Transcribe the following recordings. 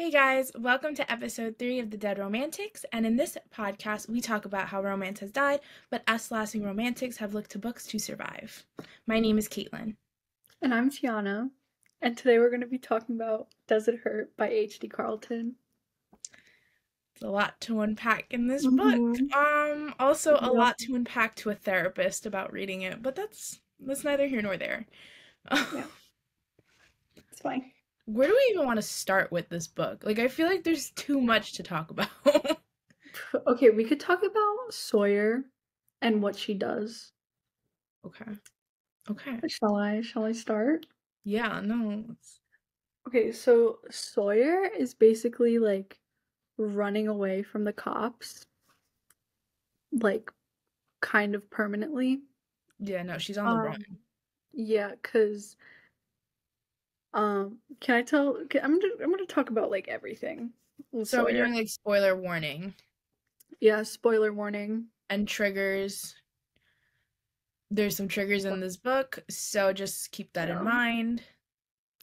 Hey guys, welcome to episode 3 of The Dead Romantics, and in this podcast we talk about how romance has died, but us lasting romantics have looked to books to survive. My name is Caitlin. And I'm Tiana, and today we're going to be talking about Does It Hurt by H.D. Carlton. It's a lot to unpack in this book. Mhm. Also a Yep. lot to unpack to a therapist about reading it, but that's neither here nor there. Yeah, it's fine. Where do we even want to start with this book? Like, I feel like there's too much to talk about. Okay, we could talk about Sawyer and what she does. Okay. Okay. Shall I start? Yeah, no. Okay, so Sawyer is basically like running away from the cops, like kind of permanently. Yeah, no, she's on the run. Um, yeah, 'cause can I tell? I'm gonna talk about like everything with So we're Sawyer. doing like spoiler warning Yeah, spoiler warning. and triggers. There's some triggers in this book, so just keep that in Yeah. mind.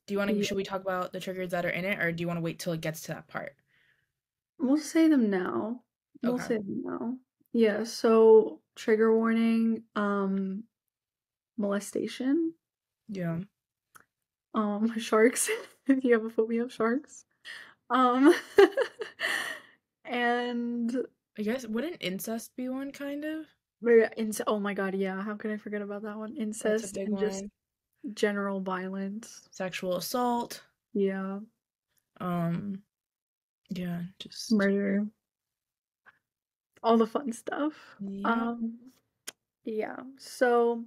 Yeah. Should we talk about the triggers that are in it, or do you want to wait till it gets to that part? We'll say them now. We'll Okay. say them now. Yeah, so trigger warning, molestation, Yeah. sharks, if you have a phobia of sharks. Um and I guess, wouldn't incest be one, kind of? oh my god, yeah, how could I forget about that one? That's a Incest big and just one. general violence. Sexual assault. Yeah, Um, yeah, just, murder, all the fun stuff. yeah. Um yeah, so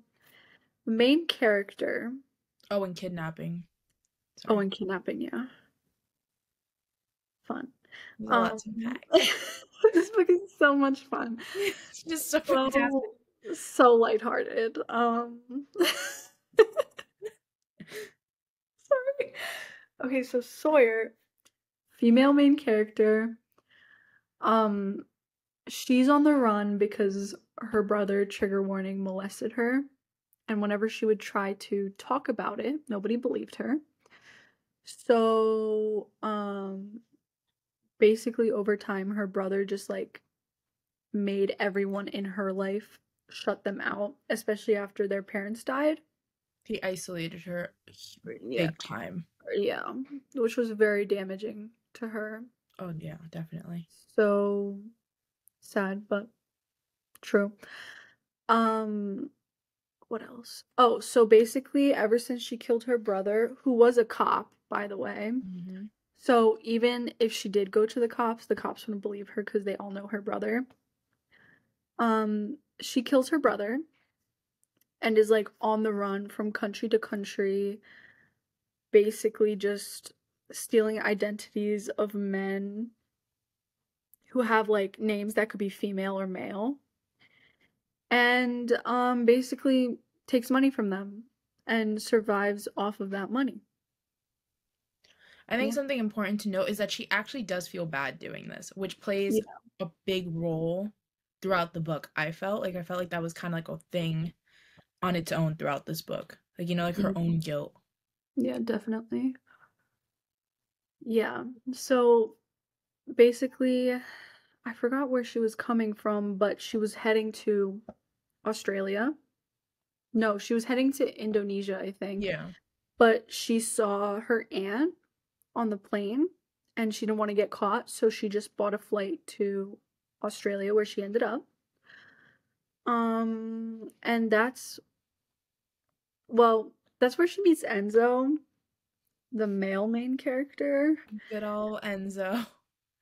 the main character. Oh, and kidnapping. Oh, Sorry. and kidnapping, yeah. Fun. There's a lot Um, to unpack. this book is so much fun. It's just so fantastic. So so lighthearted. Sorry. Okay, so Sawyer, female main character. Um, she's on the run because her brother, trigger warning, molested her. And whenever she would try to talk about it, nobody believed her. So, basically over time her brother just like made everyone in her life shut them out, especially after their parents died. He isolated her Yeah, big time. yeah, which was very damaging to her. Oh, yeah, definitely. So sad, but true. Um, what else? Oh, so basically, ever since she killed her brother, who was a cop, by the way, Hmm. so even if she did go to the cops wouldn't believe her because they all know her brother. She kills her brother and is like on the run from country to country, basically just stealing identities of men who have like names that could be female or male, and basically takes money from them and survives off of that money. I think Yeah. something important to note is that she actually does feel bad doing this, which plays Yeah. a big role throughout the book. I felt like that was kind of like a thing on its own throughout this book. Like, like her Mhm. own guilt. Yeah, definitely. Yeah. So basically, I forgot where she was coming from, but she was heading to Australia. No, she was heading to Indonesia, I think. Yeah. But she saw her aunt on the plane and she didn't want to get caught, so she just bought a flight to Australia where she ended up. And that's where she meets Enzo, the male main character. Good old Enzo.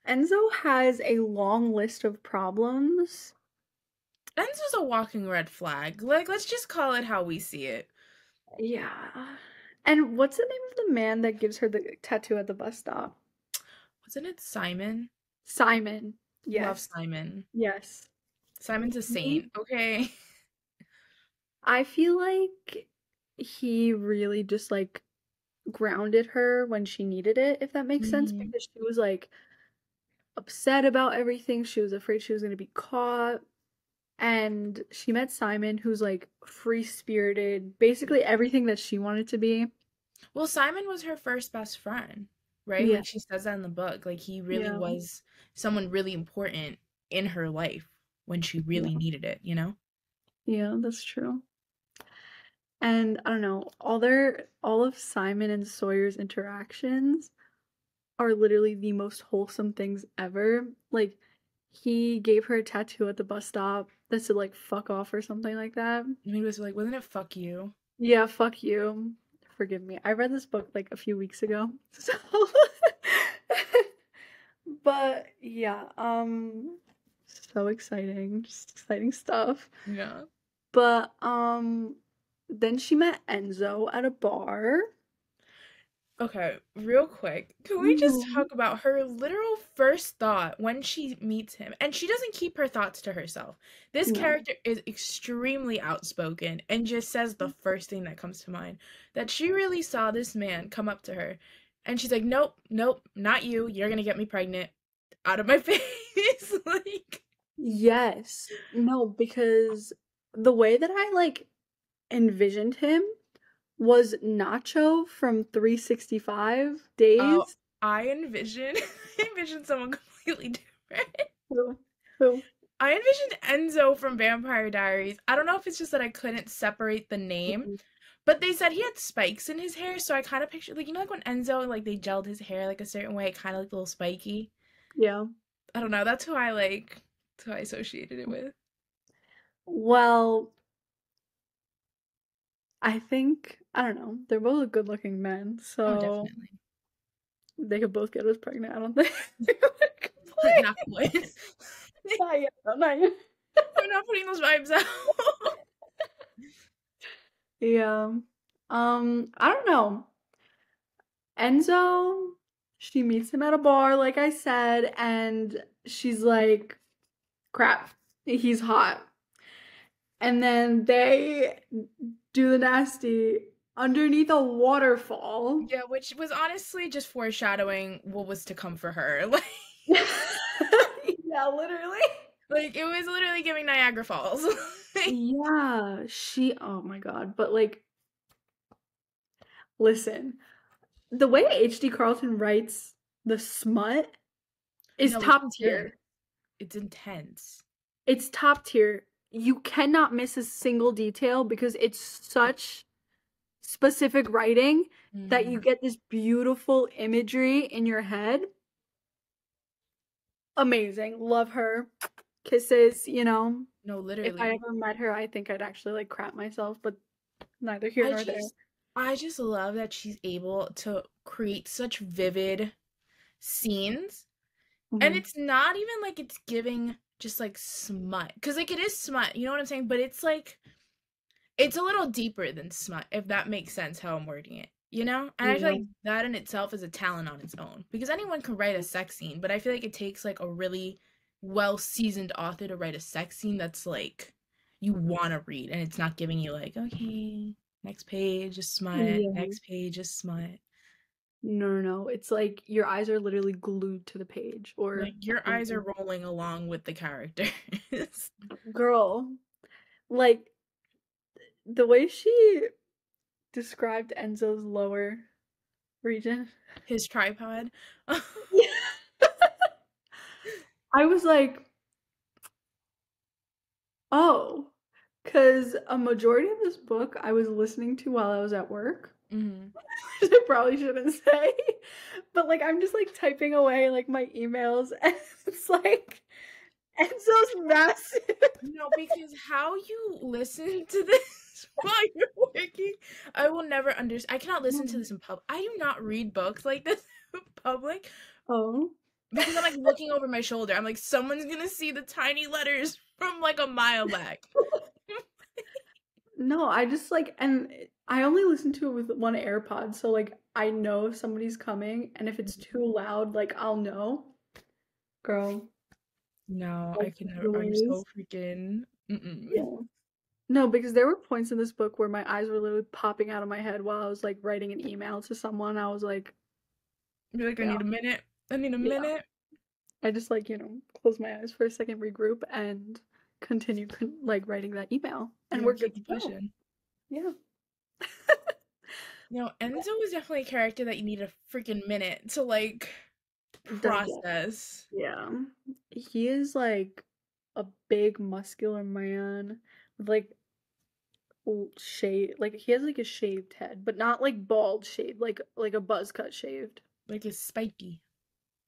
Enzo has a long list of problems. Enzo's a walking red flag. Like, let's just call it how we see it. Yeah. And what's the name of the man that gives her the tattoo at the bus stop? Wasn't it Simon? Simon. Love Yes. Simon. Yes. Simon's a saint, okay? I feel like he really just like grounded her when she needed it, if that makes sense, Hmm. because she was like upset about everything. She was afraid she was going to be caught. And she met Simon, who's like free spirited, basically everything that she wanted to be. Well, Simon was her first best friend. right? Yeah. Like she says that in the book. Like he really Yeah. was someone really important in her life when she Yeah. really needed it, you know? Yeah, that's true. And I don't know, all of Simon and Sawyer's interactions are literally the most wholesome things ever. Like, he gave her a tattoo at the bus stop that said, like, fuck off or something like that. And he was like, wasn't it fuck you? Yeah, fuck you. Forgive me. I read this book like a few weeks ago. So but yeah, so exciting. Just exciting stuff. Yeah. But then she met Enzo at a bar. Okay, real quick, can we just Mhm. talk about her literal first thought when she meets him? And she doesn't keep her thoughts to herself. This No. character is extremely outspoken and just says the first thing that comes to mind. That she really saw this man come up to her and she's like, nope, nope, not you. You're gonna get me pregnant. Out of my face. Like, Yes. No, because the way that I like envisioned him was Nacho from 365 oh, Days. I envision, I envision someone completely different. Who? Who? I envisioned Enzo from Vampire Diaries. I don't know if it's just that I couldn't separate the name, Mhm. but they said he had spikes in his hair, so I kind of pictured, like, you know, like when Enzo, like, they gelled his hair, like, a certain way, it kind of looked a little spiky. Yeah. I don't know, that's who I, like, that's who I associated it with. Well, I think I don't know. They're both good-looking men, Oh, so definitely. they could both get us pregnant. I don't think we would complain. Knock on wood. Not yet, though, not yet. We're not putting those vibes out. Yeah. I don't know. Enzo, she meets him at a bar, like I said, and she's like, crap, he's hot. And then they do the nasty underneath a waterfall. Yeah, which was honestly just foreshadowing what was to come for her. Like, Yeah, literally. like it was literally giving Niagara Falls. Yeah, oh my God. But like, listen, the way H.D. Carlton writes the smut is No, it's top intense. tier. It's intense. It's top tier. You cannot miss a single detail because it's such specific writing that you Mhm. get this beautiful imagery in your head. Amazing. Love her. Kisses, you know. No, If I literally. ever met her, I think I'd actually like crap myself, but neither here I nor there. just I just love that she's able to create such vivid scenes. And Mhm. it's not even like it's giving just like smut. Cause like it is smut, you know what I'm saying? But it's like it's a little deeper than smut, if that makes sense how I'm wording it. You know? And I feel Yeah. like that in itself is a talent on its own. Because anyone can write a sex scene, but I feel like it takes like a really well seasoned author to write a sex scene that's like you want to read and it's not giving you like, okay, next page is smut, Yeah. next page is smut. No, no, no. It's like your eyes are literally glued to the page or Like your eyes are rolling along with the characters. girl, like the way she described Enzo's lower region. His tripod. I was like, oh, because a majority of this book I was listening to while I was at work. Mhm. Which I probably shouldn't say. But like I'm just like typing away like my emails and it's like Enzo's massive. No, because how you listen to this while you're working, I will never understand. I cannot listen to this in public. I do not read books like this in public Oh. because I'm like looking over my shoulder. I'm like, someone's gonna see the tiny letters from like a mile back. No, I just like and I only listen to it with one AirPod, so like I know if somebody's coming and if it's too loud, like I'll know. Girl, No, I like can never. the I'm ways. so freaking. Mm-mm. Yeah. No, because there were points in this book where my eyes were literally popping out of my head while I was like writing an email to someone. I was like, Be like, I yeah, need a minute. I need a yeah. minute. I just like, close my eyes for a second, regroup, and continue like writing that email. And Yeah, we're good keep to it go. pushing. Yeah. Enzo was definitely a character that you need a freaking minute to like Digest. process. Yeah. He is like a big muscular man with like shave, like he has like a shaved head, but not like bald shaved, like a buzz cut shaved. Like it's spiky.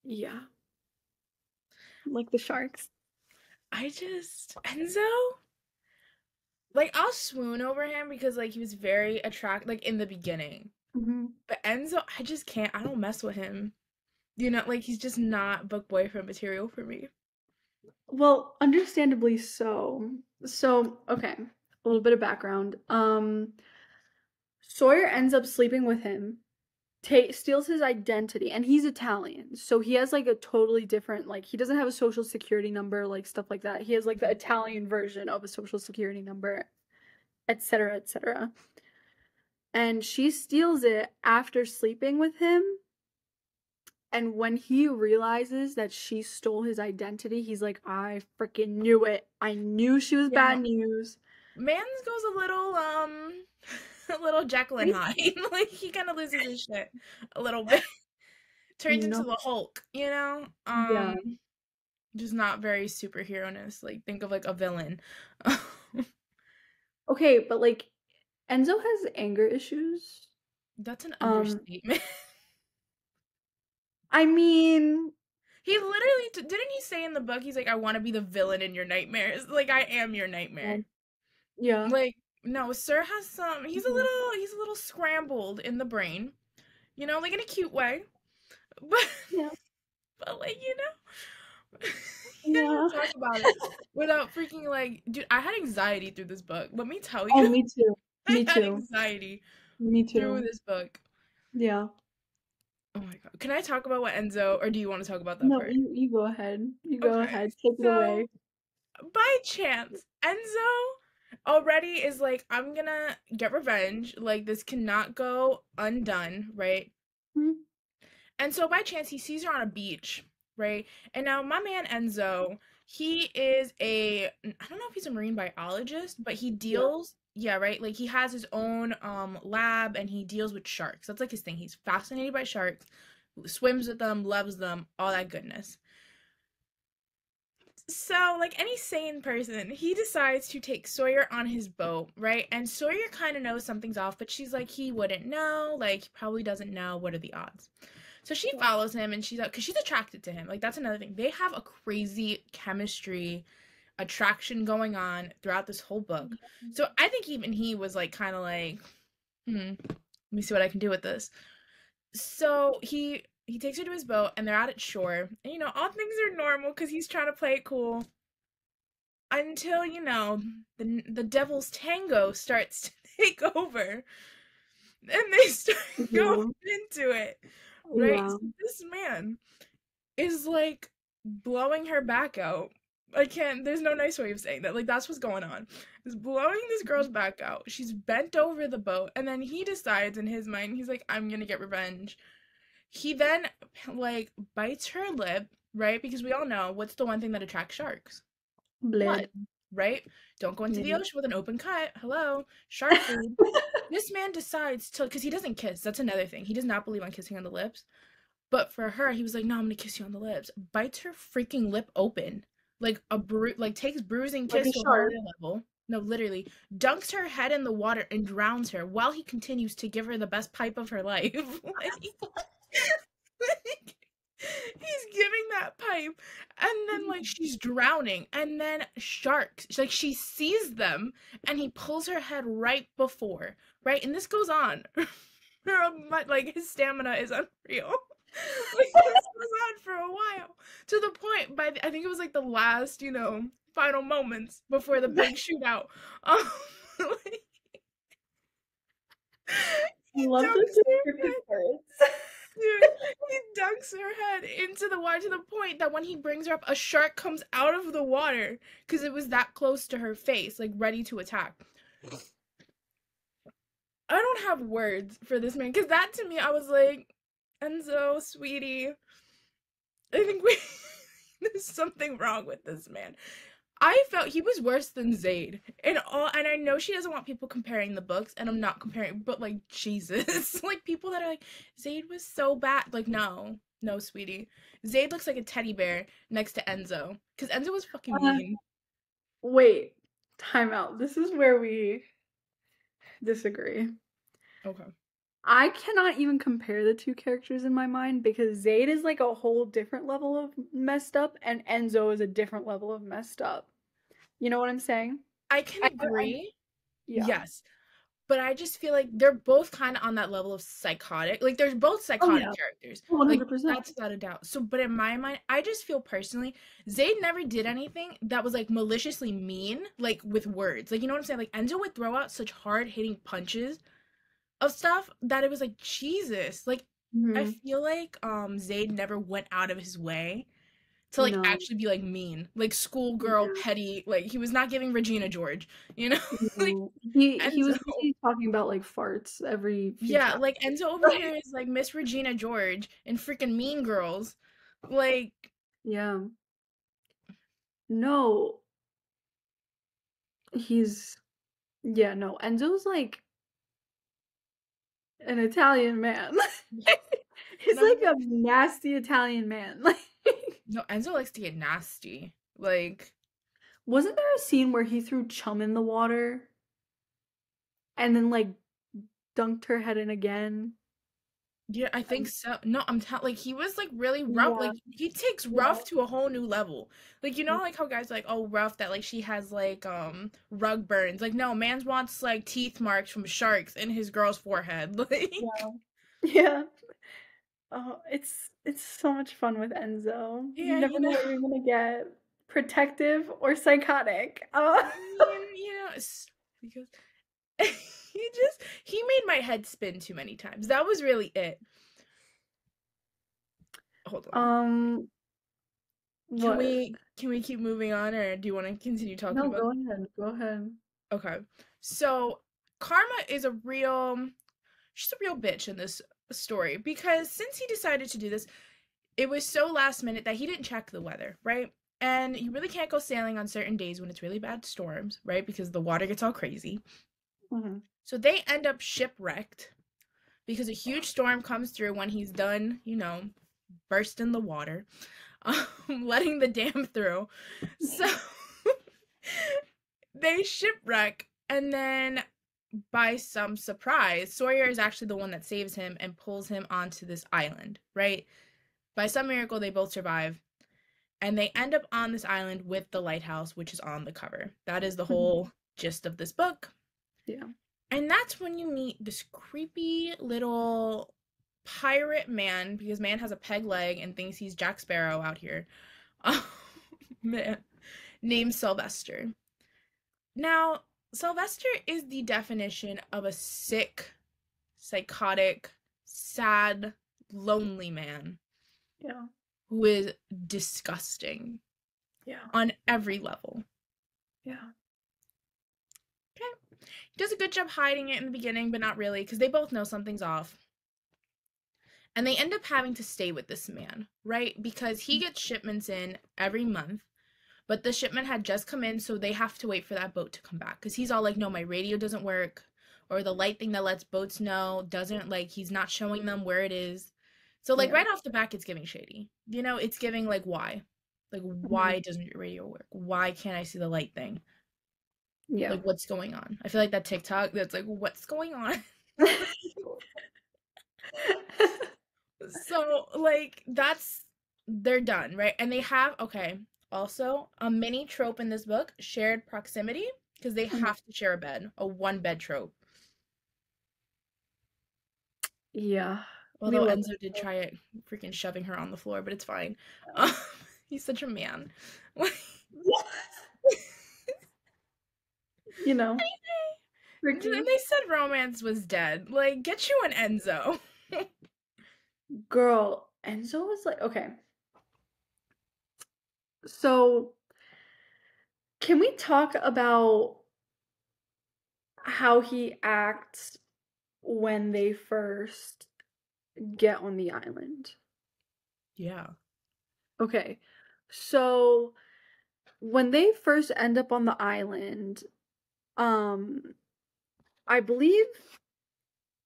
Yeah. Like the sharks. Enzo, like I'll swoon over him because like he was very attractive like in the beginning. Hmm. But Enzo, I just can't. I don't mess with him. Like he's just not book boyfriend material for me. Well, understandably so. So, okay, a little bit of background. Sawyer ends up sleeping with him, steals his identity, and he's Italian. So he has like a totally different, like, he doesn't have a social security number, like stuff like that. He has like the Italian version of a social security number, etc., etc. And she steals it after sleeping with him. And when he realizes that she stole his identity, he's like, I freaking knew it. I knew she was Yeah, bad news. Mans goes a little a little Jekyll and Hyde. Like he kind of loses his shit a little bit. Turns into No. the Hulk, Yeah. just not very superhero-ness. Like think of like a villain. Okay, but like Enzo has anger issues. That's an Um, understatement. I mean, He literally didn't he say in the book he's like I want to be the villain in your nightmares. Like I am your nightmare. um, yeah. Like no, Sir has some Mhm. he's a little scrambled in the brain. Like in a cute way. But Yeah. but like, you can't Yeah. even talk about it without freaking like dude, I had anxiety through this book. Let me tell Oh, you. me too. I Me had too. anxiety Me through too. this book. Yeah. Oh my god. Can I talk about what Enzo or do you want to talk about that No, first? you go ahead. You go Okay. ahead. Take it So away. by chance, Enzo already is like, I'm gonna get revenge. Like, this cannot go undone, right? Mhm. And so by chance, he sees her on a beach, right? And now my man Enzo, he is I don't know if he's a marine biologist, but he Yeah. deals, yeah, right? Like he has his own lab and he deals with sharks. That's like his thing. He's fascinated by sharks, swims with them, loves them, all that goodness. So, like any sane person, he decides to take Sawyer on his boat, right? And Sawyer kind of knows something's off, but she's like, he wouldn't know. Like, he probably doesn't know. What are the odds? So she Yeah. follows him and she's like, because she's attracted to him. Like, that's another thing. They have a crazy chemistry attraction going on throughout this whole book. So I think even he was like, kind of like, let me see what I can do with this. So he takes her to his boat and they're out at shore. And all things are normal because he's trying to play it cool until the devil's tango starts to take over and they start going Yeah. into it, right? Yeah. So this man is like blowing her back out. I can't, there's no nice way of saying that. Like, that's what's going on. Is blowing this girl's back out. She's bent over the boat, and then he decides in his mind, he's like, I'm gonna get revenge. He then, like, bites her lip, right? Because we all know what's the one thing that attracts sharks? Blood, Blood. right? Don't go into the Yeah. ocean with an open cut. Hello, shark food. This man decides to, because he doesn't kiss. That's another thing. He does not believe on kissing on the lips. But for her, he was like, "No, I'm gonna kiss you on the lips." Bites her freaking lip open, like like takes bruising Like kiss a to a whole shark. other level. No, literally, dunks her head in the water and drowns her while he continues to give her the best pipe of her life. Like, he's giving that pipe, and then like she's drowning, and then sharks, like she sees them, and he pulls her head right before, right, and this goes on for like his stamina is unreal. Like this goes on for a while to the point I think it was like the last, final moments before the big shootout. Um, like, he Love the dunks her descriptive head, words. dude. He dunks her head into the water to the point that when he brings her up, a shark comes out of the water because it was that close to her face, like ready to attack. I don't have words for this man because that to me, I was like, Enzo, sweetie, I think we there's something wrong with this man. I felt he was worse than Zayd. And I know she doesn't want people comparing the books, and I'm not comparing, but like Jesus. Like people that are like, Zayd was so bad. Like, no. No, sweetie. Zayd looks like a teddy bear next to Enzo. Because Enzo was fucking Uh, mean. wait, time out. This is where we disagree. Okay. I cannot even compare the two characters in my mind because Zayd is like a whole different level of messed up and Enzo is a different level of messed up. You know what I'm saying? I can I agree. yeah. Yes. But I just feel like they're both kind of on that level of psychotic. Like they're both Oh psychotic yeah, characters. Like 100%. that's without a doubt. So, but in my mind, I just feel personally, Zayd never did anything that was like maliciously mean, like with words. Like you know what I'm saying? Like Enzo would throw out such hard hitting punches of stuff that it was like Jesus. Like I Mhm. feel like Zayd never went out of his way to like No. actually be like mean, like schoolgirl Yeah. petty. Like he was not giving Regina George, you know? Like No. He Enzo. was busy talking about like farts every few Yeah, times. like Enzo over here is like Miss Regina George in freaking Mean Girls. Like, Yeah. No, he's yeah, no. Enzo's like an Italian man. He's no, like a nasty Italian man. Like no, Enzo likes to get nasty. Like, wasn't there a scene where he threw chum in the water and then like dunked her head in again? yeah, I think And so. No, I'm telling, like he was like really rough. yeah, Like he takes yeah. rough to a whole new level. Like you know, like how guys are like, oh, rough that like she has like rug burns. Like no, man's wants like teeth marks from sharks in his girl's forehead. Like, Yeah. Yeah. Oh, it's so much fun with Enzo. You yeah, never know what you're gonna get. Protective or psychotic. Oh. because he made my head spin too many times. That was really it. Hold on. Um, Can what? we keep moving on, or do you want to continue talking No, about? go ahead. Go ahead. Okay. So Karma is she's a real bitch in this story because since he decided to do this, it was so last minute that he didn't check the weather, right? And you really can't go sailing on certain days when it's really bad storms, right? Because the water gets all crazy. Mhm. So they end up shipwrecked because a huge storm comes through when he's done, burst in the water, letting the dam through. So they shipwreck, and then by some surprise, Sawyer is actually the one that saves him and pulls him onto this island, right? By some miracle, they both survive, and they end up on this island with the lighthouse, which is on the cover. That is the Mhm. whole gist of this book. Yeah. And that's when you meet this creepy little pirate man, because man has a peg leg and thinks he's Jack Sparrow out here. Man, named Sylvester. Now, Sylvester is the definition of a sick, psychotic, sad, lonely man Yeah. who is disgusting Yeah. on every level. Yeah. Okay. He does a good job hiding it in the beginning, but not really, because they both know something's off. And they end up having to stay with this man, right? Because he gets shipments in every month, but the shipment had just come in, so they have to wait for that boat to come back. Because he's all like, no, my radio doesn't work, or the light thing that lets boats know doesn't, like, he's not showing them where it is. So, like, Yeah. right off the back, it's giving shady. It's giving, like, why? Like, Mhm. why doesn't your radio work? Why can't I see the light thing? Yeah. Like, what's going on? I feel like that TikTok that's like, what's going on? So, like, they're done, right? And they have, okay, also a mini trope in this book, shared proximity, because they Mhm. have to share a bed, a one bed trope. Yeah. We Although love Enzo did it. try it, freaking shoving her on the floor, but it's fine. He's such a man. You know, And Ricky. they said romance was dead. Like, get you an Enzo. Girl, Enzo was like, okay. So, can we talk about how he acts when they first get on the island? Yeah. Okay. So, when they first end up on the island, um, I believe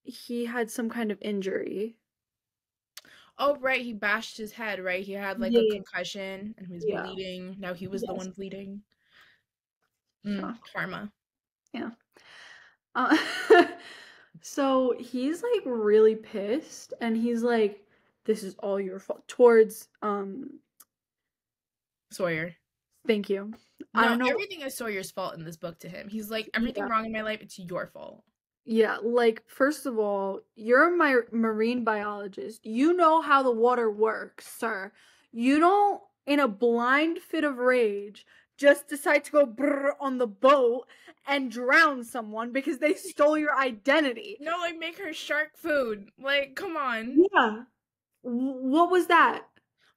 he had some kind of injury. Oh, right, he bashed his head, right? He had like a Yeah, concussion and he was yeah, bleeding. Now he was the yes, one bleeding. yeah, Karma. yeah. Uh, so he's like really pissed, and he's like, "This is all your fault." Towards Sawyer. thank you. I No, don't know. everything is Sawyer's fault in this book to him. He's like, everything Yeah, wrong in my life, it's your fault. yeah. Like, first of all, you're my marine biologist. You know how the water works, sir. You don't, in a blind fit of rage, just decide to go brrr on the boat and drown someone because they stole your identity. No, like make her shark food. Like, come on. Yeah. What was that?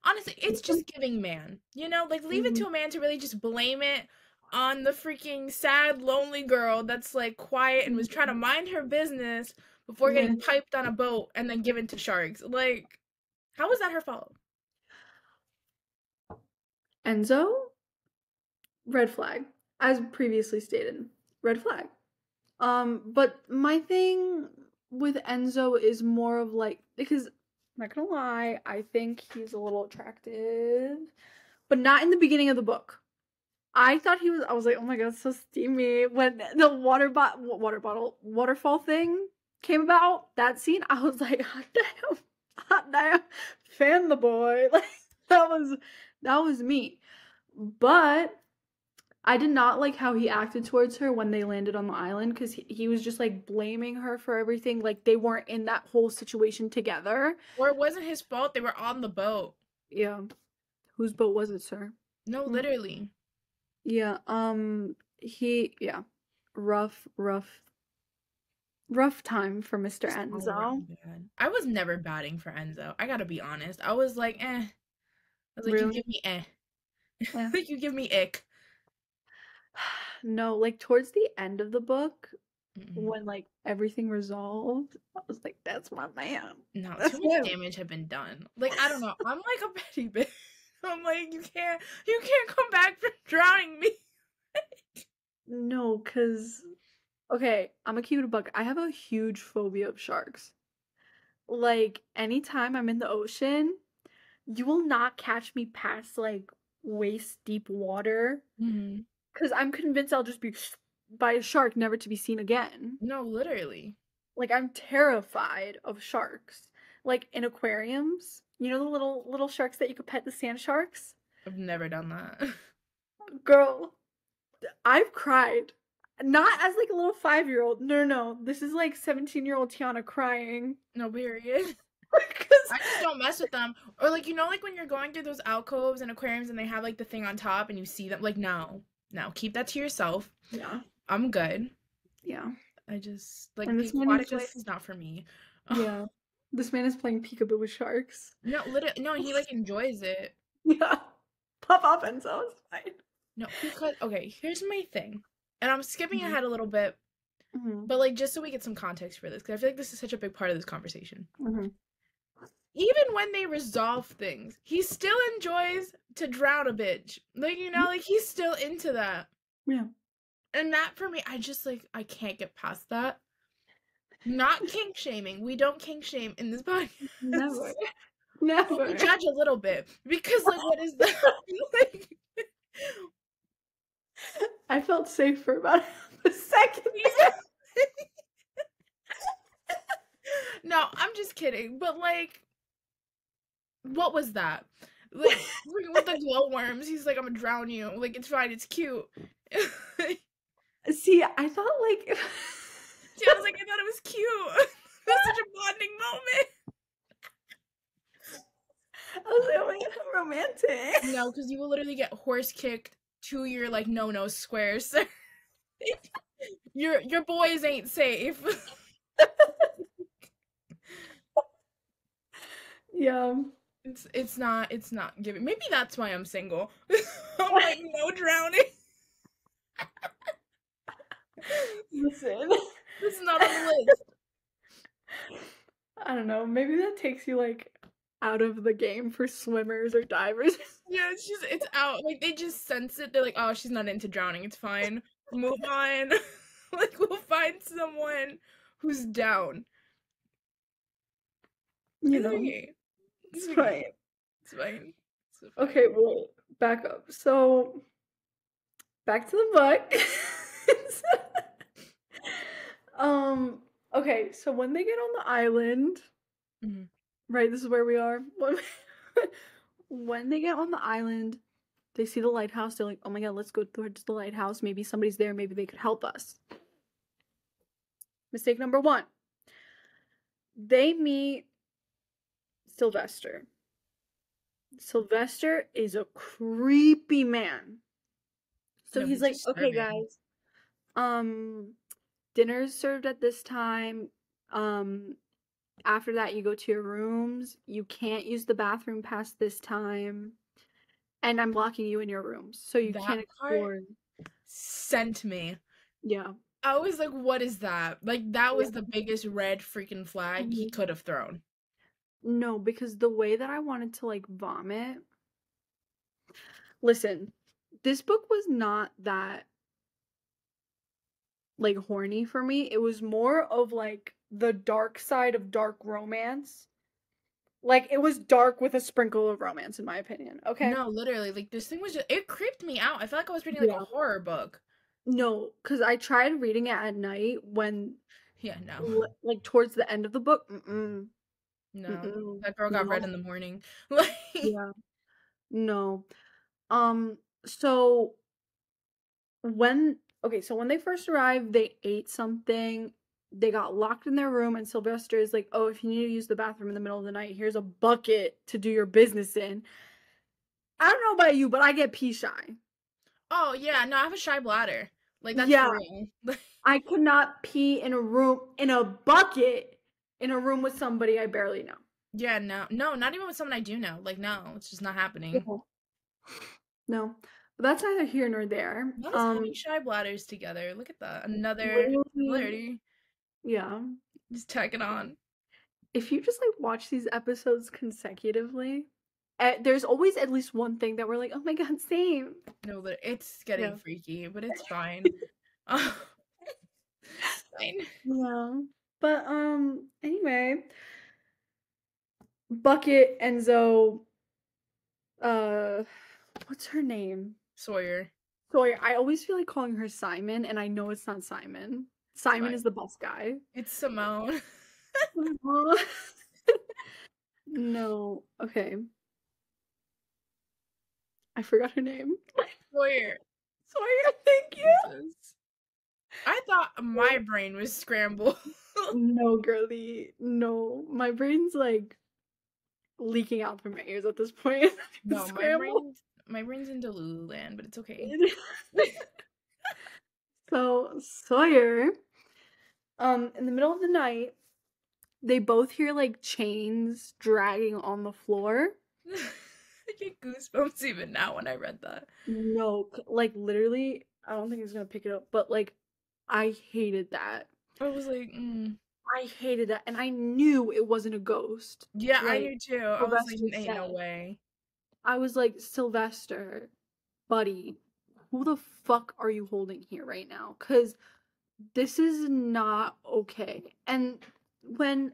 Honestly, it's just giving man. You know, like leave it to Mhm. a man to really just blame it on the freaking sad, lonely girl that's like quiet and was trying to mind her business before Yeah. getting piped on a boat and then given to sharks. Like, how was that her fault? Enzo, red flag. As previously stated, red flag. But my thing with Enzo is more of like, because I'm not gonna lie, I think he's a little attractive, but not in the beginning of the book. I thought he was. I was like, oh my god, so steamy. When the waterfall thing came about, that scene, I was like, hot damn, fan the boy. Like that was me. But I did not like how he acted towards her when they landed on the island because he was just like blaming her for everything. Like they weren't in that whole situation together. Or it wasn't his fault. They were on the boat. Yeah. Whose boat was it, sir? No, Hmm. literally. Yeah. Yeah. Rough, rough, rough time for Mr. Just all Enzo. around bad. I was never batting for Enzo. I gotta be honest. I was like, eh. I was like, you Really? give me eh. Yeah. Like, you give me ick. No, like towards the end of the book, Mm-mm. when like everything resolved, I was like, that's my man. No, too That's much him. damage had been done. Like, I don't know. I'm like a petty bitch. I'm like, you can't come back from drowning me. No, because okay, I'm gonna keep it a buck. I have a huge phobia of sharks. Like, anytime I'm in the ocean, you will not catch me past like waist deep water Hmm. because I'm convinced I'll just be by a shark, never to be seen again. No, literally. Like, I'm terrified of sharks. Like in aquariums, you know the little sharks that you could pet, the sand sharks? I've never done that. Girl, I've cried. Not as like a little 5-year-old. No, no, no. This is like 17-year-old Tiana crying. No, period. Because I just don't mess with them. Or like, like when you're going through those alcoves and aquariums and they have like the thing on top and you see them. Like, no, no, keep that to yourself. yeah, I'm good. yeah. I just like And the this man is aquatic life just is not for me. yeah. This man is playing peekaboo with sharks. No, literally, no, he like enjoys it. Yeah. Pop off, Enzo. It's fine. No, because okay, here's my thing, and I'm skipping Mhm. ahead a little bit, Mhm. but like just so we get some context for this, because I feel like this is such a big part of this conversation. Mhm. Even when they resolve things, he still enjoys to drown a bitch. Like like he's still into that, Yeah. and that for me, I can't get past that. Not kink shaming. We don't kink shame in this Never. podcast. But we Never. judge a little bit because like what is that? Like I felt safe for about a second he's there. no, I'm just kidding. But like, what was that? Like with the glowworms, he's like, "I'm gonna drown you." Like it's fine, it's cute. See, I thought like Yeah, I was like, I thought it was cute. It was such a bonding moment. I was like, oh my god, how romantic. No, because you will literally get horse kicked to your like no squares. Your boys ain't safe. Yeah. It's not giving. Maybe that's why I'm single. I'm like no drowning. Listen. This is not on the list. I don't know. Maybe that takes you like out of the game for swimmers or divers. Yeah, it's out. Like they just sense it. They're like, oh, she's not into drowning. It's fine. Move on. Like we'll find someone who's down. You It's know, okay. It's it's okay. fine. It's fine. It's fine. Okay, well, back up. So, back to the book. Okay, so when they get on the island, Mhm. right, this is where we are. When they get on the island, they see the lighthouse. They're like, oh my god, let's go towards the lighthouse. Maybe somebody's there. Maybe they could help us. Mistake number one. They meet Sylvester. Sylvester is a creepy man. So No, he's he's like, okay, disturbing. guys, dinner's served at this time. After that, you go to your rooms. You can't use the bathroom past this time. And I'm locking you in your rooms, so you That can't part explore. sent me. Yeah. I was like, what is that? Like that Yeah. was the biggest red freaking flag he Mhm. could have thrown. No, because the way that I wanted to like vomit. Listen, this book was not that like horny for me. It was more of like the dark side of dark romance. Like it was dark with a sprinkle of romance in my opinion. Okay? No, literally, like this thing was just it creeped me out. I felt like I was reading like a Yeah. horror book. No, cuz I tried reading it at night when Yeah, no. like towards the end of the book. Mm-mm. No. Mm-mm. That girl got red No. in the morning. Like Yeah. No. So when okay, so when they first arrived, they ate something. They got locked in their room, and Sylvester is like, "Oh, if you need to use the bathroom in the middle of the night, here's a bucket to do your business in." I don't know about you, but I get pee shy. oh yeah, no, I have a shy bladder. Like that's Yeah, for real. I could not pee in a room in a bucket in a room with somebody I barely know. Yeah, no. No, not even with someone I do know. Like no, it's just not happening. No, no, but that's neither here nor there. Let us having shy bladders together. Look at that. Another Literally, similarity. yeah. Just tack it on. If you just like watch these episodes consecutively, there's always at least one thing that we're like, oh my god, same. No, but it's getting Yeah. freaky, but it's fine. Fine. Yeah. But anyway, Bucket, Enzo, uh what's her name? Sawyer. Sawyer. I always feel like calling her Simon, and I know it's not Simon. It's Simon fine. is the best guy. It's Simone. No. Okay. I forgot her name. Sawyer. Sawyer, thank you. Jesus. I thought my brain was scrambled. No, girly. No. My brain's like leaking out from my ears at this point. No, Scramble. my brain's in Delulu land, but it's okay. So Sawyer, in the middle of the night, they both hear like chains dragging on the floor. I get goosebumps even now when I read that. No, like literally, I don't think it's gonna pick it up, but like, I hated that. I was like, I hated that, and I knew it wasn't a ghost. yeah, I Like knew too. I was like, Sylvester ain't no said. way. I was like, Sylvester, buddy, who the fuck are you holding here right now? Because this is not okay. And when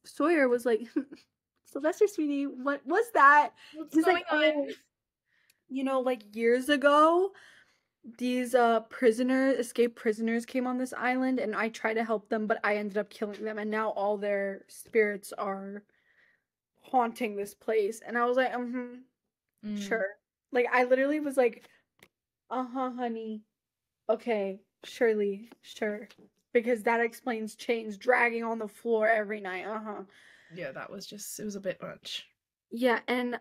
Sawyer was like, Sylvester, sweetie, what was that? What's He's going like, on? oh, like years ago, these escaped prisoners came on this island, and I tried to help them, but I ended up killing them, and now all their spirits are haunting this place. And I was like, sure. Like I literally was like, honey. Okay, surely, sure. Because that explains chains dragging on the floor every night. Yeah, that was just, it was a bit much. Yeah, and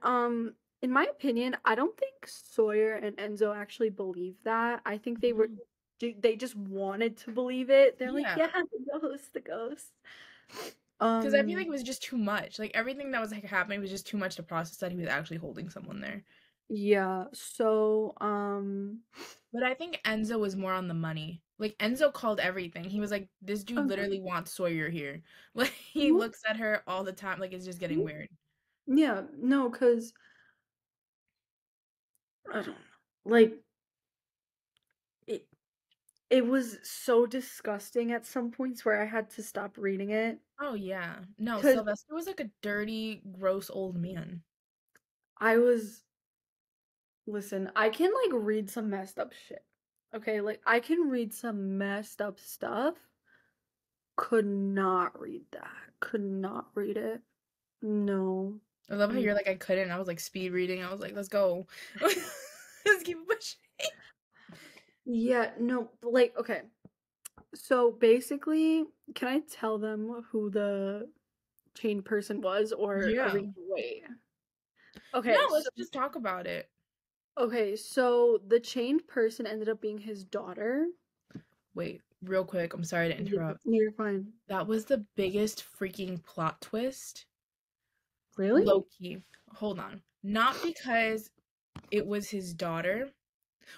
in my opinion, I don't think Sawyer and Enzo actually believe that. I think they just wanted to believe it. They're like, Yeah. yeah, the ghost. Because I feel like it was just too much. Like everything that was like happening was just too much to process that he was actually holding someone there. Yeah, so But I think Enzo was more on the money. Like Enzo called everything. He was like, "This dude literally wants Sawyer here." Like he who looks at her all the time. Like it's just getting who weird. Yeah, no, because I don't know. Like it it was so disgusting at some points where I had to stop reading it Oh yeah. No, because Sylvester was like a dirty, gross old man. I was listen, I can like read some messed up shit. Okay, like I can read some messed up stuff. Could not read that. Could not read it. No. I love how Mm. you're like, I couldn't. I was like speed reading. I was like, let's go. Let's keep pushing. Yeah, no, like okay. So basically, can I tell them who the chained person was or are we Yeah. gonna wait? No, Okay, let's just talk about it. so the chained person ended up being his daughter. Wait, real quick. I'm sorry to Yeah, interrupt. you're fine. That was the biggest freaking plot twist. Really? Low key. Hold on. Not because it was his daughter.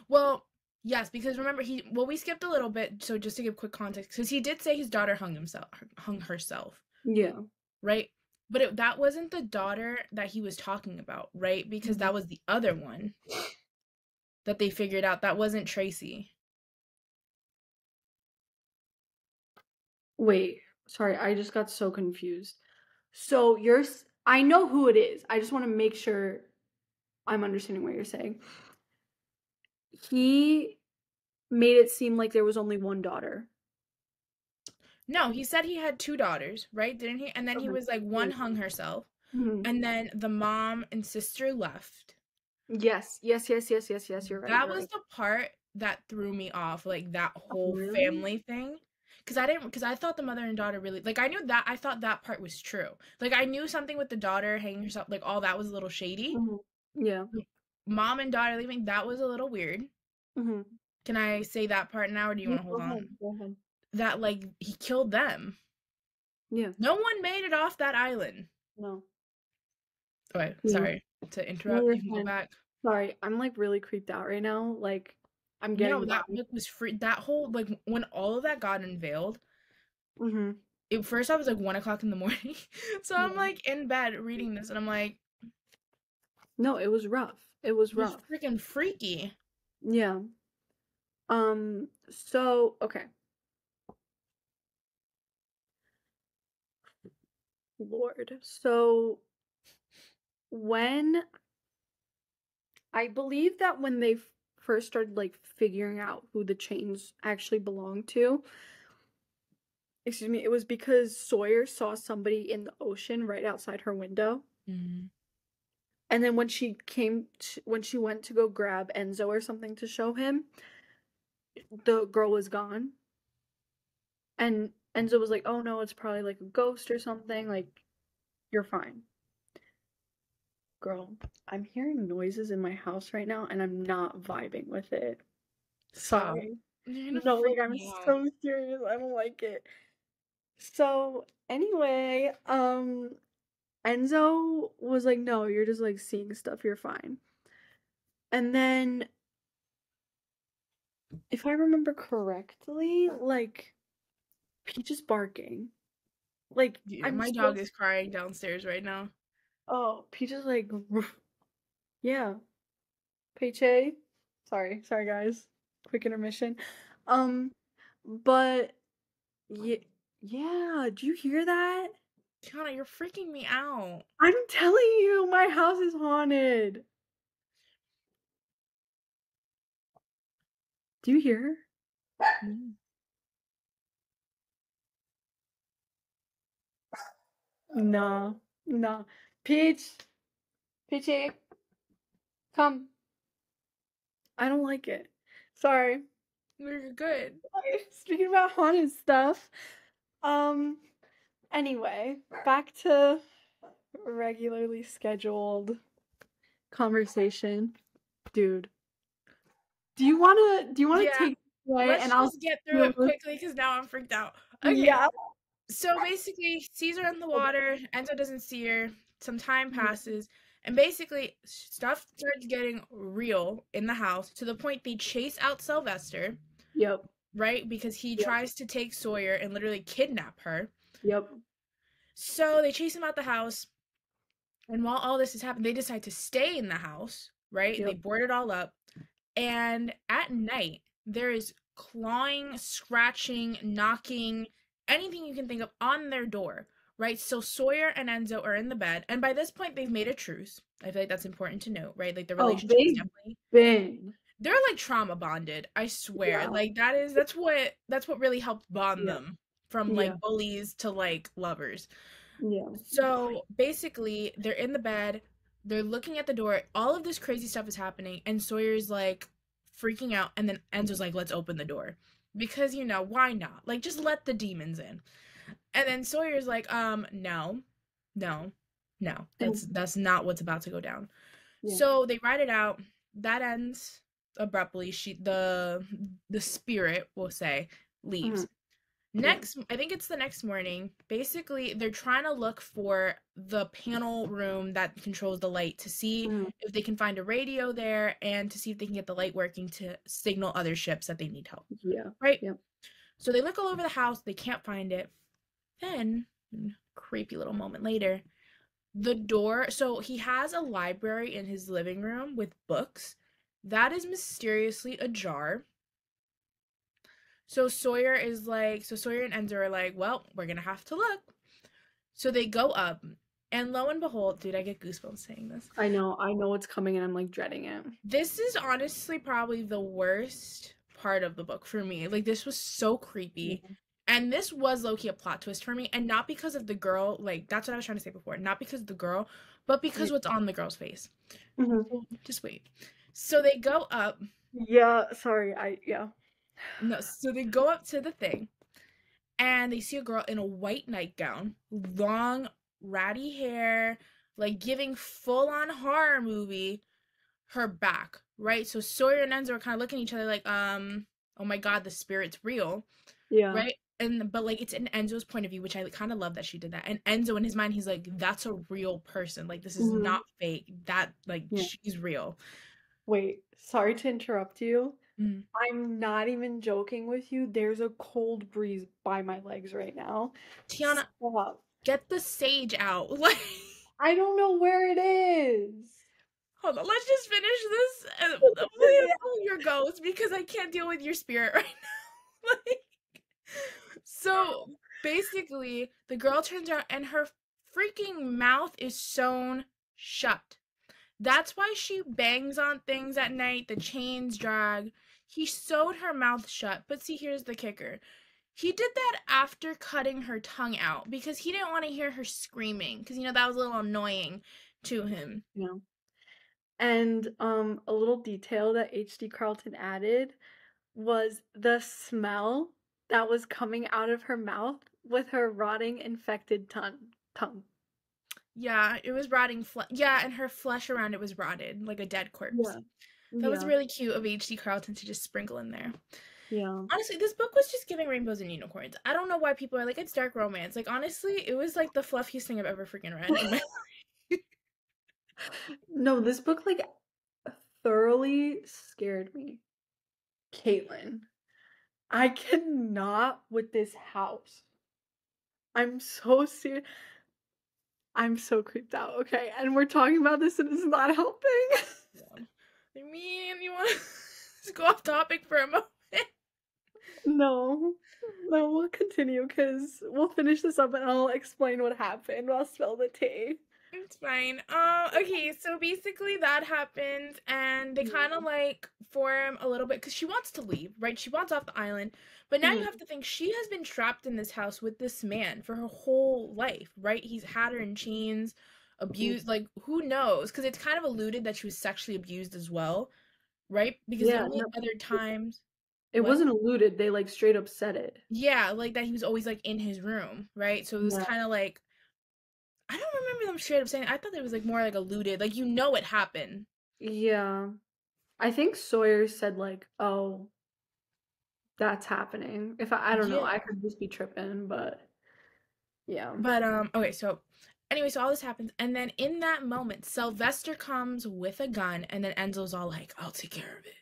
Well, yes, because remember we skipped a little bit, so just to give quick context, because he did say his daughter hung herself, Yeah. right? But that wasn't the daughter that he was talking about, right? Because Mhm. that was the other one that they figured out. That wasn't Tracy. Wait, sorry, I just got so confused. So I know who it is. I just want to make sure I'm understanding what you're saying. He made it seem like there was only one daughter. No, he said he had two daughters, right? Didn't he? And then he Okay. was like, one hung herself, Mhm. and then the mom and sister left. Yes, yes, yes, yes, yes, yes. You're right. That You're was right. the part that threw me off, like that Oh, whole really? family thing. Because I thought the mother and daughter really, like, I knew that, I thought that part was true. Like, I knew something with the daughter hanging herself, like, all that was a little shady. Mhm. Yeah. Mom and daughter leaving, that was a little weird. Mhm. Can I say that part now, or do you Yeah, want to go hold on? ahead. Go ahead. That, like, he killed them. Yeah. No one made it off that island. No. Okay, Yeah. sorry to No, interrupt. you're You can go fine. back. Sorry, I'm like really creeped out right now. Like, I'm No, getting that vibes. book was free. That whole, like, when all of that got unveiled, Mhm. first I was like 1 o'clock in the morning. So I'm Yeah. like in bed reading this and I'm like, No, it was rough. It was it was rough. freaking freaky. Yeah. So okay. Lord. So when I believe that when they first started like figuring out who the chains actually belonged to, excuse me, it was because Sawyer saw somebody in the ocean right outside her window. Mhm. And then when she went to go grab Enzo or something to show him, the girl was gone. And Enzo was like, "Oh no, it's probably like a ghost or something. Like, you're fine." Girl, I'm hearing noises in my house right now and I'm not vibing with it. Stop. Sorry. You're gonna No, like freak I'm me out. so serious. I don't like it. So, anyway, Enzo was like, "No, you're just like seeing stuff. You're fine." And then if I remember correctly, like Peach is barking. Like Yeah, I'm my so dog is crying downstairs right now. oh, Peach is like yeah. Peche. Sorry guys. Quick intermission. Um, but yeah, yeah, do you hear that? Kiana, you're freaking me out. I'm telling you, my house is haunted. Do you hear Mm. her? No, no. Peach, Peachy, come. I don't like it. Sorry. You're good. Speaking about haunted stuff, um, anyway, back to regularly scheduled conversation. Dude, do you wanna Yeah, take it away and let's I'll just get through deal it with quickly because now I'm freaked out. Okay, yeah. so basically, sees her in the Okay. water. Enzo doesn't see her. Some time Mhm. passes, and basically, stuff starts getting real in the house to the point they chase out Sylvester, Yep. right? Because he Yep. tries to take Sawyer and literally kidnap her. Yep. So they chase him out the house. And while all this is happening, they decide to stay in the house, right? They Yep. board it all up. And at night, there is clawing, scratching, knocking, anything you can think of on their door, right? So Sawyer and Enzo are in the bed. And by this point, they've made a truce. I feel like that's important to note, right? Like the Oh, relationship is they've definitely been. they're like trauma bonded, I swear. Yeah. Like that's what really helped bond Yeah. them from Yeah. like bullies to like lovers. Yeah. So basically, they're in the bed, they're looking at the door, all of this crazy stuff is happening, and Sawyer's like freaking out, and then Enzo's like, let's open the door. Because, why not? Like, just let the demons in. And then Sawyer's like, no, no, no. And That's not what's about to go down. yeah. So they ride it out. That ends abruptly. The spirit, we'll say, leaves. Mhm. Yeah. I think it's the next morning. Basically, they're trying to look for the panel room that controls the light to see Mhm. if they can find a radio there and to see if they can get the light working to signal other ships that they need help. Yeah. Right? Yeah. So they look all over the house, they can't find it. Then, creepy little moment later, the door, so he has a library in his living room with books. That is mysteriously ajar. So Sawyer and Enzo are like, well, we're gonna have to look. So they go up, and lo and behold, dude, I get goosebumps saying this. I know it's coming and I'm like dreading it. This is honestly probably the worst part of the book for me. Like, this was so creepy. Yeah. And this was low-key a plot twist for me, and not because of the girl, like, that's what I was trying to say before. Not because of the girl, but because what's on the girl's face. Mhm. So, just wait. So they go up. Yeah, sorry. Yeah. No, so they go up to the thing, and they see a girl in a white nightgown, long, ratty hair, like giving full-on horror movie, her back, right? So Sawyer and Enzo are kind of looking at each other like, oh my God, the spirit's real, Yeah. right? But like it's in Enzo's point of view, which I kind of love that she did that. And Enzo in his mind, he's like, that's a real person. Like this is Mhm. not fake. That like Yeah. she's real. Wait, sorry to interrupt you. Mm. I'm not even joking with you. There's a cold breeze by my legs right now. Tiana, Stop. get the sage out. Like, I don't know where it is. hold on, let's just finish this. And please pull your ghost because I can't deal with your spirit right now. Like, so basically, the girl turns around and her freaking mouth is sewn shut. That's why she bangs on things at night, the chains drag. He sewed her mouth shut. But see, here's the kicker. He did that after cutting her tongue out because he didn't want to hear her screaming because, that was a little annoying to him. Yeah. And a little detail that H.D. Carlton added was the smell that was coming out of her mouth with her rotting infected tongue. Yeah, it was rotting yeah, and her flesh around it was rotted, like a dead corpse. Yeah. That was Yeah. really cute of H.D. Carlton to just sprinkle in there. Yeah. Honestly, this book was just giving rainbows and unicorns. I don't know why people are like, it's dark romance. Like, honestly, it was like the fluffiest thing I've ever freaking read in my No, this book like thoroughly scared me. Caitlin, I cannot with this house. I'm so serious. I'm so creeped out, okay? And we're talking about this and it's not helping. I mean, you want to go off topic for a moment? No, we'll continue because we'll finish this up and I'll explain what happened. I'll spill the tea. It's fine. Okay, so basically that happens, and they kind of like form a little bit because she wants to leave, right? She wants off the island, but now you have to think she has been trapped in this house with this man for her whole life, right? He's had her in chains, abused, like who knows? Because it's kind of alluded that she was sexually abused as well, right? Because the only other times it what? wasn't alluded, they like straight up said it. Yeah, like that he was always like in his room, right? So it was kind of like I don't remember them straight up saying. I thought it was like more like alluded, like it happened. Yeah, I think Sawyer said like, "Oh, that's happening." If I don't know, I could just be tripping, but yeah. But okay, so anyway, so all this happens, and then in that moment, Sylvester comes with a gun, and then Enzo's all like, "I'll take care of it,"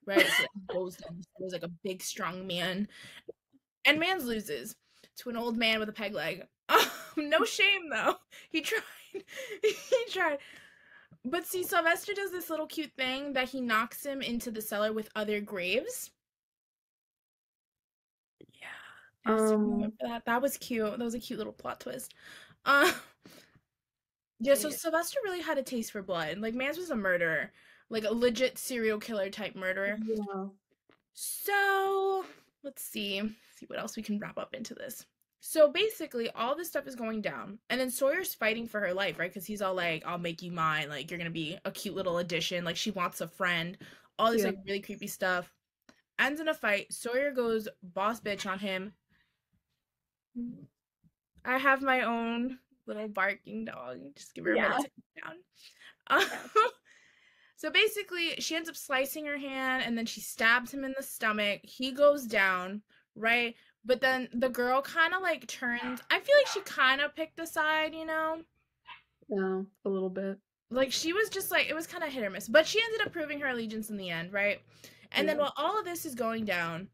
right? So he goes down. He was like a big, strong man, and Mans loses to an old man with a peg leg. No shame though. He tried He tried. But see, Sylvester does this little cute thing that he knocks him into the cellar with other graves. Yeah. I have to remember that. That was cute. That was a cute little plot twist. Uh, yeah, so Yeah. Sylvester really had a taste for blood. Like, Mans was a murderer, like a legit serial killer type murderer. Yeah. So let's see what else we can wrap up into this. So basically, all this stuff is going down, and then Sawyer's fighting for her life, right? Because he's all like, "I'll make you mine. Like, you're gonna be a cute little addition. Like, she wants a friend." All this Yeah. like really creepy stuff. Ends in a fight. Sawyer goes boss bitch on him. I have my own little barking dog. Just give her a minute Yeah. to calm down. Yeah. So basically, she ends up slicing her hand and then she stabs him in the stomach. He goes down, right? But then the girl kind of like turns. I feel like she kind of picked a side, you know? Yeah, a little bit. Like she was just like, it was kind of hit or miss. But she ended up proving her allegiance in the end, right? And then Yeah. while all of this is going down,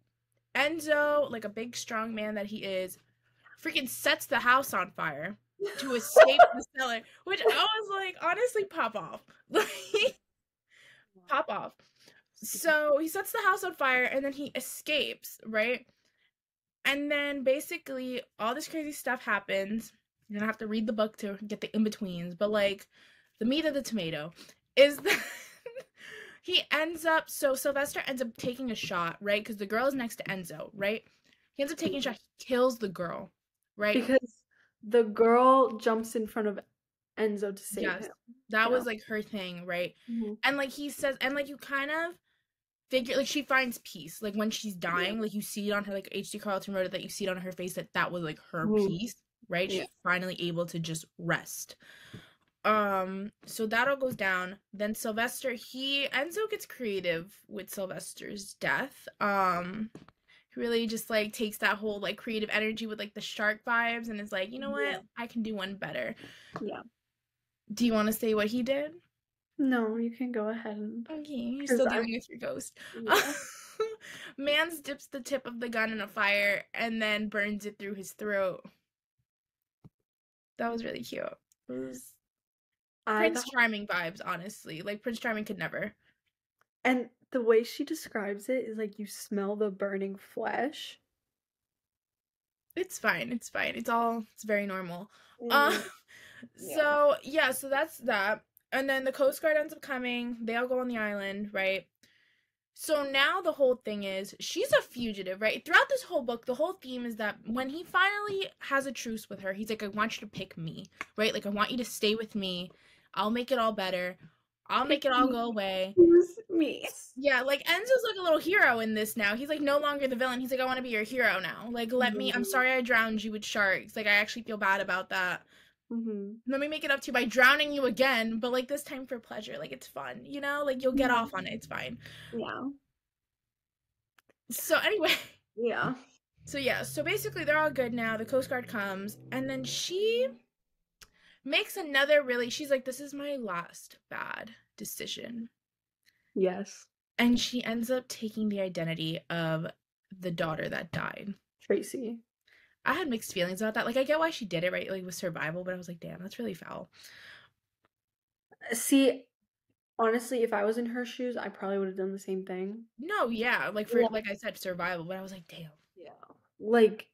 Enzo, like a big strong man that he is, freaking sets the house on fire to escape the cellar, which I was like, honestly, pop off. Like, pop off. So he sets the house on fire and then he escapes, right? And then basically all this crazy stuff happens. You're gonna have to read the book to get the in-betweens, but like the meat of the tomato is that he ends up, so Sylvester ends up taking a shot, right? Because the girl is next to Enzo, right? He ends up taking a shot, he kills the girl, right? Because the girl jumps in front of Enzo to save Yes. him. That Yeah. was like her thing, right? Mhm. And like he says, and like you kind of figure, like she finds peace, like when she's dying, like you see it on her, like HD Carlton wrote it, that you see it on her face that that was like her Mhm. peace, right? Yeah. She's finally able to just rest. So that all goes down. Then Sylvester, Enzo gets creative with Sylvester's death. He really just like takes that whole like creative energy with like the shark vibes and is like, you know Yeah. what, I can do one better. Yeah. Do you want to say what he did? No, you can go ahead and Okay, you're 'cause still I dealing with your ghost. yeah. Mans dips the tip of the gun in a fire and then burns it through his throat. That was really cute. It was I Prince thought, Charming vibes, honestly. Like Prince Charming could never. and the way she describes it is like you smell the burning flesh. It's fine. It's fine. It's very normal. Uh Mhm. Yeah. so yeah, so that's that. And then the Coast Guard ends up coming. They all go on the island, right? So now the whole thing is she's a fugitive, right? Throughout this whole book, the whole theme is that when he finally has a truce with her, he's like, I want you to pick me, right? Like, I want you to stay with me. I'll make it all better. I'll make Pick it all me. go away. Choose me. Yeah, like Enzo's like a little hero in this now. He's like no longer the villain. He's like, I want to be your hero now. Like, I'm Mhm. sorry I drowned you with sharks. Like, I actually feel bad about that. Mhm. Let me make it up to you by drowning you again, but like this time for pleasure. Like, it's fun, you know? Like, you'll get Yeah. off on it. It's fine. Yeah. So, anyway. Yeah. So yeah, so basically they're all good now. The Coast Guard comes, and then she makes another really. She's like, "This is my last bad decision," Yes. and she ends up taking the identity of the daughter that died. Tracy. I had mixed feelings about that. Like, I get why she did it, right? Like with survival, but I was like, "Damn, that's really foul." See, honestly, if I was in her shoes, I probably would have done the same thing. No, yeah, like for Yeah. like I said, survival, but I was like, "Damn." Yeah. Like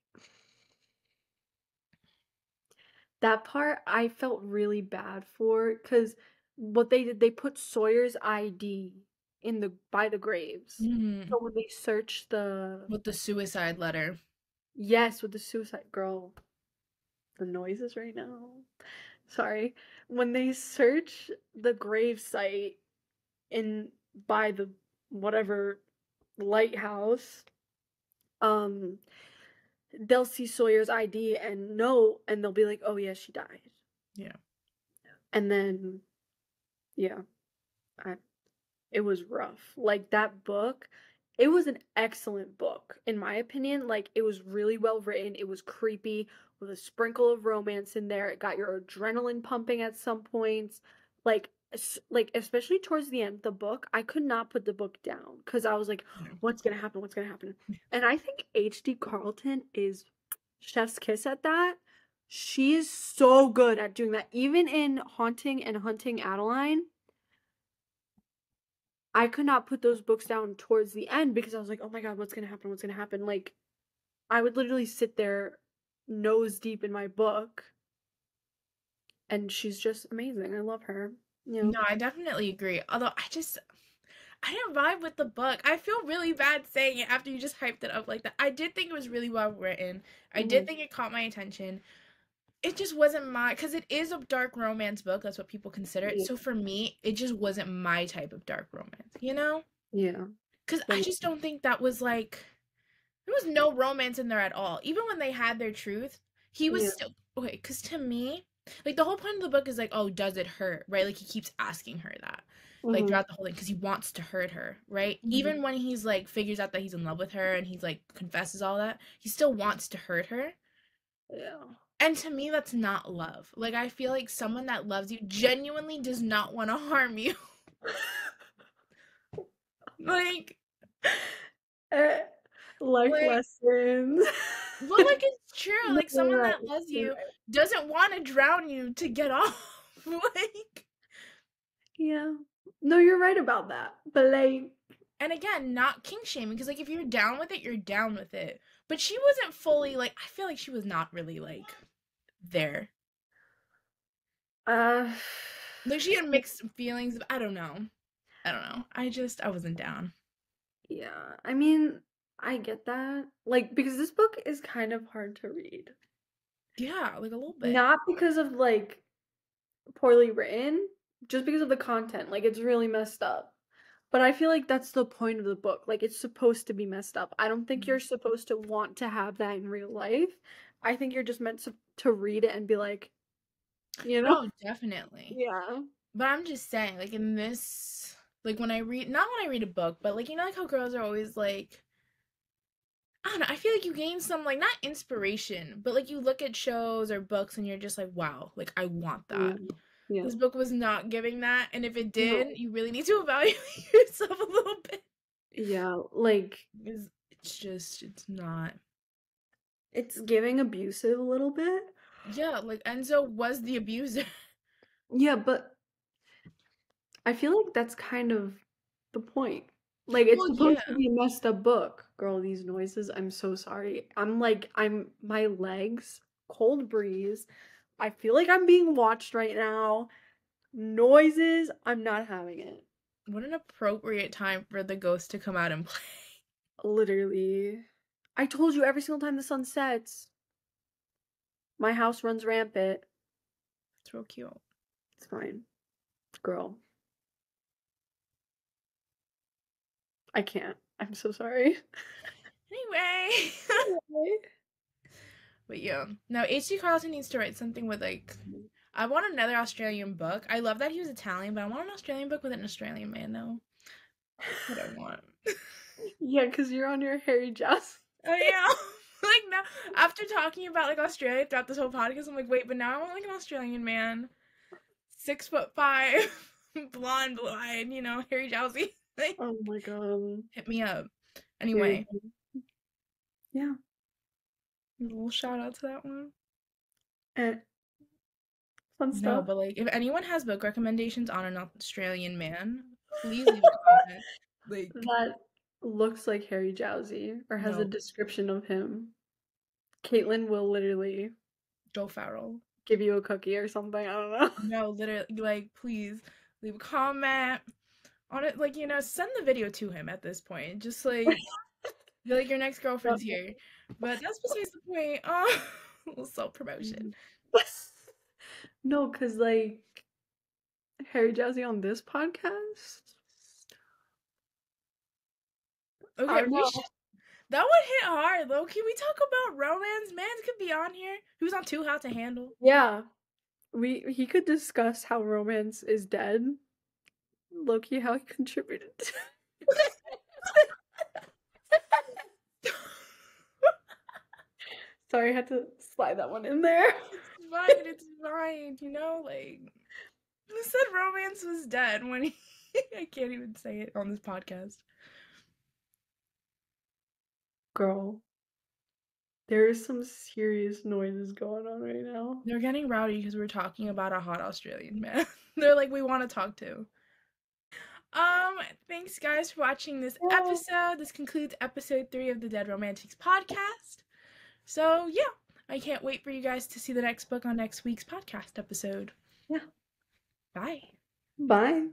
that part I felt really bad for because what they did, they put Sawyer's ID in the by the graves. Mm-hmm. So when they searched the With the suicide letter. yes, with the suicide girl, the noises right now. Sorry. When they search the grave site in by the whatever lighthouse, um they'll see Sawyer's ID and know, and they'll be like, "Oh yeah, she died." Yeah. And then, yeah, I, it was rough. Like that book, it was an excellent book in my opinion. Like it was really well written. It was creepy with a sprinkle of romance in there. It got your adrenaline pumping at some points. Like like especially towards the end of the book, I could not put the book down because I was like, Yeah. "What's gonna happen? What's gonna happen?" And I think H.D. Carlton is chef's kiss at that She is so good at doing that. Even in Haunting and Hunting Adeline, I could not put those books down towards the end because I was like, oh my God, what's gonna happen? What's gonna happen? Like, I would literally sit there nose deep in my book. And she's just amazing. I love her. You know. No, I definitely agree. Although I didn't vibe with the book. I feel really bad saying it after you just hyped it up like that. I did think it was really well written. I did think it caught my attention. It just wasn't my, because it is a dark romance book. That's what people consider it. Yeah. So for me, it just wasn't my type of dark romance, you know? Yeah. Because I just don't think that was like, there was no romance in there at all. Even when they had their truth, he was still, okay, because to me, like the whole point of the book is like, oh, does it hurt, right? Like he keeps asking her that, like throughout the whole thing, because he wants to hurt her, right? Even when he's like figures out that he's in love with her and he's like confesses all that, he still wants to hurt her. Yeah. And to me, that's not love. Like I feel like someone that loves you genuinely does not want to harm you. Like, life lessons. Well, like it's true. No, Like you're someone right. that loves You're you right. doesn't want to drown you to get off. Like, Yeah. No, you're right about that. But like, and again, not kink shaming because like if you're down with it, you're down with it. But she wasn't fully like. I feel like she was not really like there. uh, Like she had mixed feelings. I don't know. I don't know. I wasn't down. yeah. I mean, I get that. Like, because this book is kind of hard to read. Yeah, like a little bit. Not because of like poorly written, just because of the content. Like, it's really messed up. But I feel like that's the point of the book. Like, it's supposed to be messed up. I don't think you're supposed to want to have that in real life. I think you're just meant to read it and be like, you know? Oh, definitely. Yeah. But I'm just saying, like in this, like when I read, not when I read a book, but like you know, like how girls are always like, I don't know. I feel like you gain some like not inspiration, but like you look at shows or books and you're just like, wow, like I want that. Yeah. This book was not giving that, and if it No. did, you really need to evaluate yourself a little bit. Yeah, like It's not. it's giving abusive a little bit. Yeah, like Enzo was the abuser. Yeah, but I feel like that's kind of the point. Like it's Well, supposed yeah. to be a messed up book. Girl, these noises, I'm so sorry. I'm my legs, cold breeze. I feel like I'm being watched right now. Noises, I'm not having it. What an appropriate time for the ghost to come out and play. Literally. I told you every single time the sun sets, my house runs rampant. It's real cute. It's fine. Girl. I can't. I'm so sorry. Anyway. But yeah. No, H.G. Carlton needs to write something with like I want another Australian book. I love that he was Italian, but I want an Australian book with an Australian man though. What I want. Yeah, because you're on your Harry Jazz. I am. Like now after talking about like Australia throughout this whole podcast, I'm like, wait, but now I want like an Australian man. 6'5", blonde, blue-eyed, you know, Harry Jowsey. Like, Oh my god. hit me up. Anyway. Yeah. A little shout out to that one. Fun No, stuff. but like if anyone has book recommendations on an Australian man, please leave a comment. Like That looks like Harry Jowsey or has a no, description of him. Caitlin will literally Joe Farrell. give you a cookie or something. I don't know. No, literally, like please leave a comment on it. Like you know, send the video to him at this point. Just like be like your next girlfriend's here. But that's besides the point. Oh, a little self promotion. No, because like Harry Jowsey on this podcast. Okay, that would hit hard though. Can we talk about romance? Mans could be on here. He was on Too Hot to Handle. Yeah. He could discuss how romance is dead. Loki, how he contributed. Sorry, I had to slide that one in there. It's fine, you know, like who said romance was dead when he I can't even say it on this podcast. Girl. There's some serious noises going on right now. They're getting rowdy because we're talking about a hot Australian man. They're like, we want to talk to. Thanks guys for watching this episode. This concludes episode 3 of the Dead Romantics podcast. So yeah, I can't wait for you guys to see the next book on next week's podcast episode. Yeah. Bye. Bye.